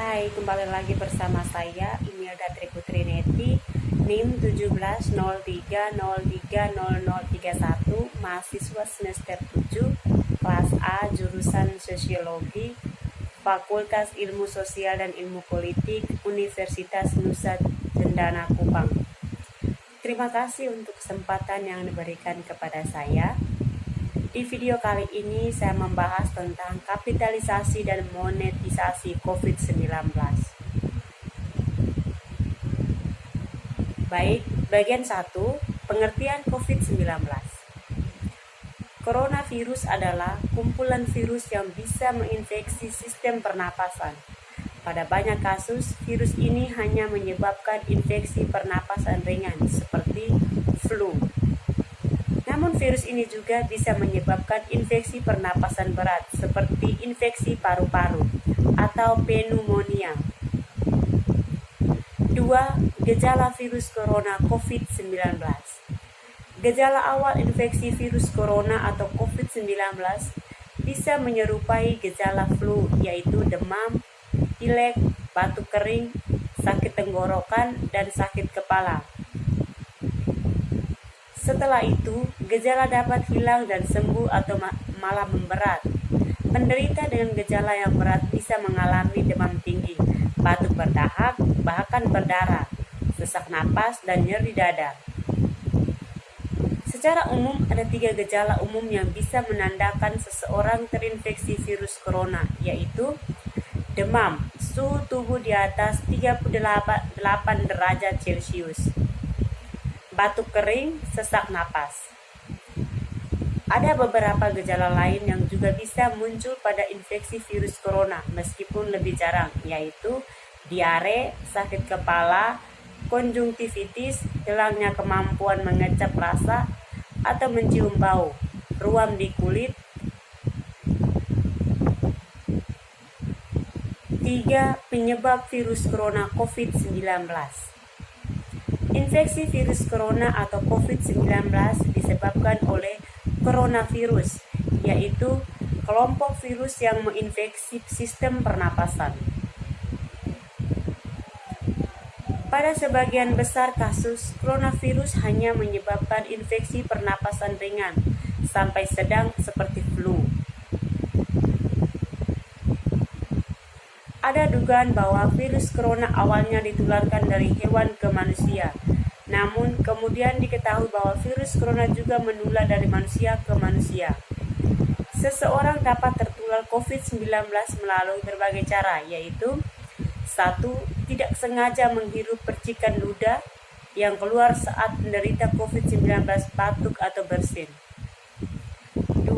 Hai, kembali lagi bersama saya Imelda Triputri Neti, NIM 1703030031, mahasiswa semester 7, kelas A, jurusan Sosiologi, Fakultas Ilmu Sosial dan Ilmu Politik, Universitas Nusa Cendana Kupang. Terima kasih untuk kesempatan yang diberikan kepada saya. Di video kali ini saya membahas tentang kapitalisasi dan monetisasi COVID-19. Baik, bagian 1, pengertian COVID-19. Coronavirus adalah kumpulan virus yang bisa menginfeksi sistem pernapasan. Pada banyak kasus, virus ini hanya menyebabkan infeksi pernapasan ringan seperti flu. Namun virus ini juga bisa menyebabkan infeksi pernapasan berat seperti infeksi paru-paru atau pneumonia. 2. Gejala virus corona COVID-19. Gejala awal infeksi virus corona atau COVID-19 bisa menyerupai gejala flu, yaitu demam, pilek, batuk kering, sakit tenggorokan, dan sakit kepala. Setelah itu, gejala dapat hilang dan sembuh atau malah memberat. Penderita dengan gejala yang berat bisa mengalami demam tinggi, batuk berdahak, bahkan berdarah, sesak napas, dan nyeri dada. Secara umum, ada 3 gejala umum yang bisa menandakan seseorang terinfeksi virus corona, yaitu demam, suhu tubuh di atas 38 derajat Celcius. Batuk kering, sesak napas. Ada beberapa gejala lain yang juga bisa muncul pada infeksi virus corona meskipun lebih jarang, yaitu diare, sakit kepala, konjungtivitis, hilangnya kemampuan mengecap rasa atau mencium bau, ruam di kulit. 3. Penyebab virus corona COVID-19. Infeksi virus corona atau COVID-19 disebabkan oleh coronavirus, yaitu kelompok virus yang menginfeksi sistem pernapasan. Pada sebagian besar kasus, coronavirus hanya menyebabkan infeksi pernapasan ringan sampai sedang seperti flu. Ada dugaan bahwa virus corona awalnya ditularkan dari hewan ke manusia, namun kemudian diketahui bahwa virus corona juga menular dari manusia ke manusia. Seseorang dapat tertular COVID-19 melalui berbagai cara, yaitu 1. Tidak sengaja menghirup percikan ludah yang keluar saat menderita COVID-19 batuk atau bersin. 2.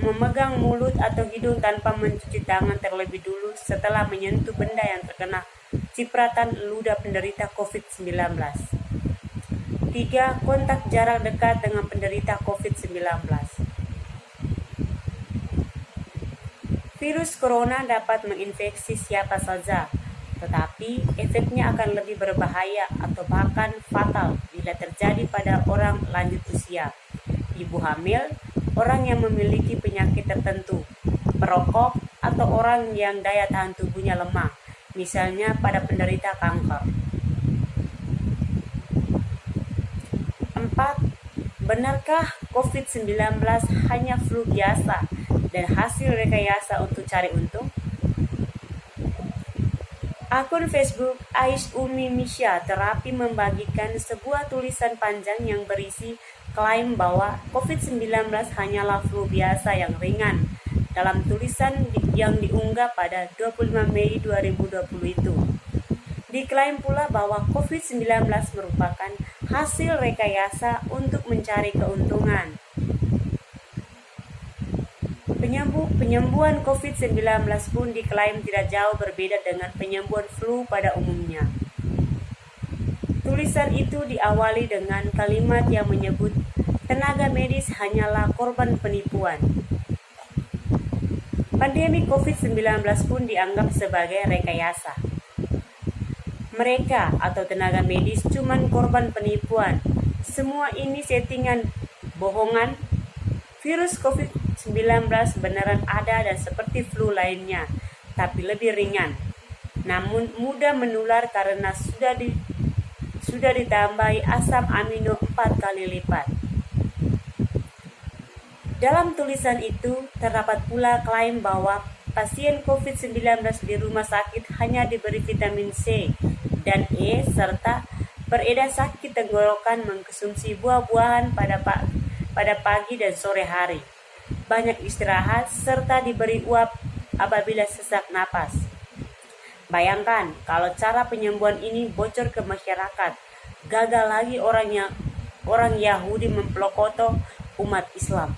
Memegang mulut atau hidung tanpa mencuci tangan terlebih dulu setelah menyentuh benda yang terkena cipratan ludah penderita COVID-19. 3. Kontak jarak dekat dengan penderita COVID-19. Virus corona dapat menginfeksi siapa saja, tetapi efeknya akan lebih berbahaya atau bahkan fatal bila terjadi pada orang lanjut usia, ibu hamil, orang yang memiliki penyakit tertentu, perokok, atau orang yang daya tahan tubuhnya lemah, misalnya pada penderita kanker. 4. Benarkah COVID-19 hanya flu biasa dan hasil rekayasa untuk cari untung? Akun Facebook Ais Umi Misha Terapi membagikan sebuah tulisan panjang yang berisi klaim bahwa COVID-19 hanyalah flu biasa yang ringan dalam tulisan yang diunggah pada 25 Mei 2020 itu. Diklaim pula bahwa COVID-19 merupakan hasil rekayasa untuk mencari keuntungan. Penyembuhan COVID-19 pun diklaim tidak jauh berbeda dengan penyembuhan flu pada umumnya. Tulisan itu diawali dengan kalimat yang menyebut tenaga medis hanyalah korban penipuan. Pandemi COVID-19 pun dianggap sebagai rekayasa. Mereka atau tenaga medis cuman korban penipuan. Semua ini settingan, bohongan. Virus COVID-19 beneran ada dan seperti flu lainnya, tapi lebih ringan. namun mudah menular karena sudah ditambahi asam amino 4 kali lipat. Dalam tulisan itu terdapat pula klaim bahwa pasien COVID-19 di rumah sakit hanya diberi vitamin C dan E serta beredar sakit tenggorokan mengkonsumsi buah-buahan pada pagi dan sore hari, banyak istirahat serta diberi uap apabila sesak napas. Bayangkan kalau cara penyembuhan ini bocor ke masyarakat, gagal lagi orang Yahudi memplokoto umat Islam.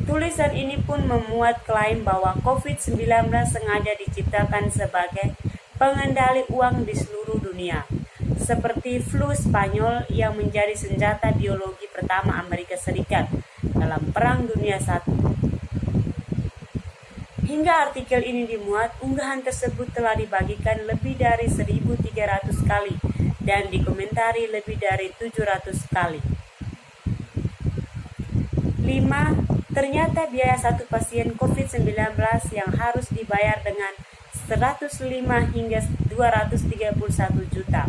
Tulisan ini pun memuat klaim bahwa COVID-19 sengaja diciptakan sebagai pengendali uang di seluruh dunia, seperti flu Spanyol yang menjadi senjata biologi pertama Amerika Serikat dalam Perang Dunia I. Hingga artikel ini dimuat, unggahan tersebut telah dibagikan lebih dari 1.300 kali dan dikomentari lebih dari 700 kali. 5. Ternyata biaya satu pasien COVID-19 yang harus dibayar dengan 105 hingga 231 juta.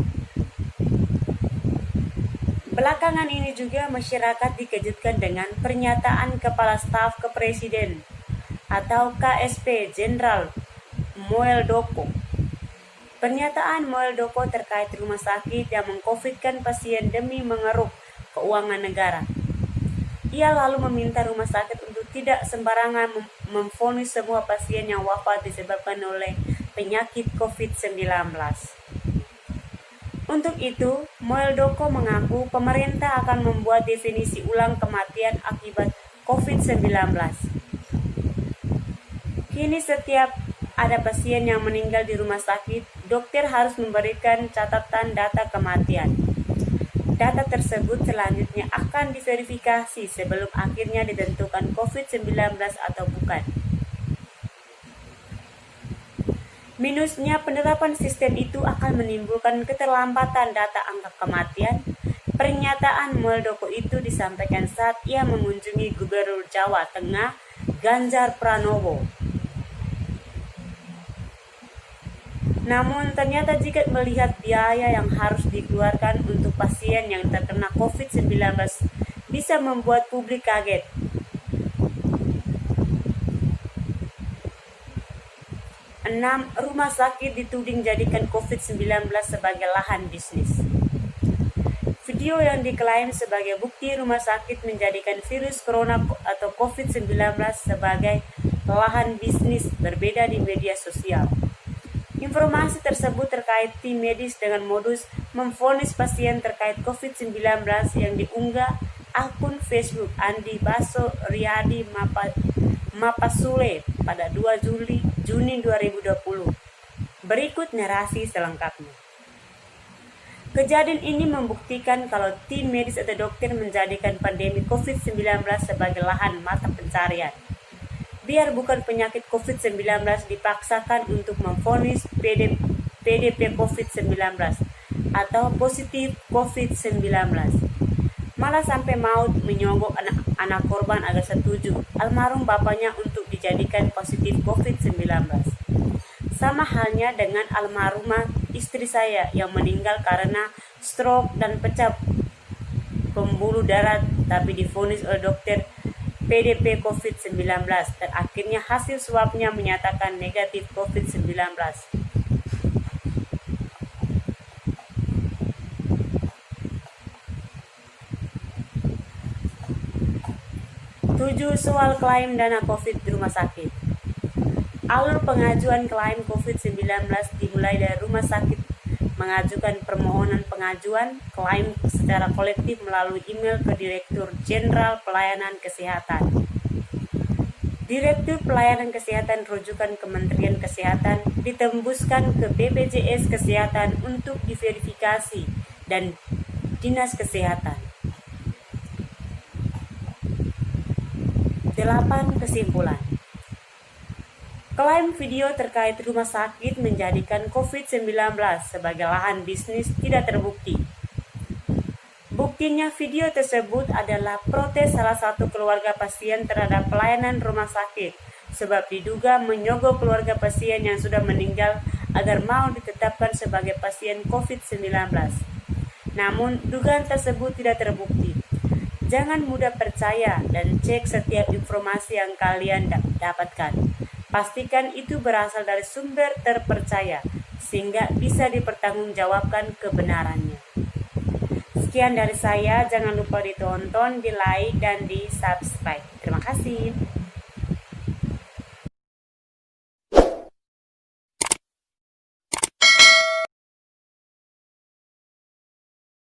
Belakangan ini juga masyarakat dikejutkan dengan pernyataan Kepala Staf Kepresiden atau KSP Jenderal Muldoko. Pernyataan Muldoko terkait rumah sakit yang mengcovidkan pasien demi mengeruk keuangan negara. Ia lalu meminta rumah sakit untuk tidak sembarangan memvonis semua pasien yang wafat disebabkan oleh penyakit COVID-19. Untuk itu, Muldoko mengaku pemerintah akan membuat definisi ulang kematian akibat COVID-19. Kini setiap ada pasien yang meninggal di rumah sakit, dokter harus memberikan catatan data kematian. Data tersebut selanjutnya akan diverifikasi sebelum akhirnya ditentukan COVID-19 atau bukan. Minusnya, penerapan sistem itu akan menimbulkan keterlambatan data angka kematian. Pernyataan Muldoko itu disampaikan saat ia mengunjungi Gubernur Jawa Tengah, Ganjar Pranowo. Namun ternyata jika melihat biaya yang harus dikeluarkan untuk pasien yang terkena COVID-19 bisa membuat publik kaget. 6. Rumah sakit dituding jadikan COVID-19 sebagai lahan bisnis. Video yang diklaim sebagai bukti rumah sakit menjadikan virus corona atau COVID-19 sebagai lahan bisnis berbeda di media sosial. Informasi tersebut terkait tim medis dengan modus memvonis pasien terkait COVID-19 yang diunggah akun Facebook Andi Baso Riyadi Mapasule pada 2 Juni 2020. Berikut narasi selengkapnya. Kejadian ini membuktikan kalau tim medis atau dokter menjadikan pandemi COVID-19 sebagai lahan mata pencarian. Biar bukan penyakit COVID-19 dipaksakan untuk memvonis PDP COVID-19 atau positif COVID-19. Malah sampai maut menyogok anak korban agar setuju almarhum bapaknya untuk dijadikan positif COVID-19. Sama halnya dengan almarhumah istri saya yang meninggal karena stroke dan pecah pembuluh darah tapi divonis oleh dokter PDP COVID-19 dan akhirnya hasil swabnya menyatakan negatif COVID-19. 7. Soal klaim dana COVID di rumah sakit. Alur pengajuan klaim COVID-19 dimulai dari rumah sakit mengajukan permohonan pengajuan klaim secara kolektif melalui email ke Direktur Jenderal Pelayanan Kesehatan. Direktur Pelayanan Kesehatan rujukan Kementerian Kesehatan ditembuskan ke BPJS Kesehatan untuk diverifikasi dan Dinas Kesehatan. 8. Kesimpulan. Klaim video terkait rumah sakit menjadikan COVID-19 sebagai lahan bisnis tidak terbukti. Buktinya video tersebut adalah protes salah satu keluarga pasien terhadap pelayanan rumah sakit sebab diduga menyogok keluarga pasien yang sudah meninggal agar mau ditetapkan sebagai pasien COVID-19. Namun, dugaan tersebut tidak terbukti. Jangan mudah percaya dan cek setiap informasi yang kalian dapatkan. Pastikan itu berasal dari sumber terpercaya, sehingga bisa dipertanggungjawabkan kebenarannya. Sekian dari saya, jangan lupa ditonton, di like, dan di subscribe. Terima kasih.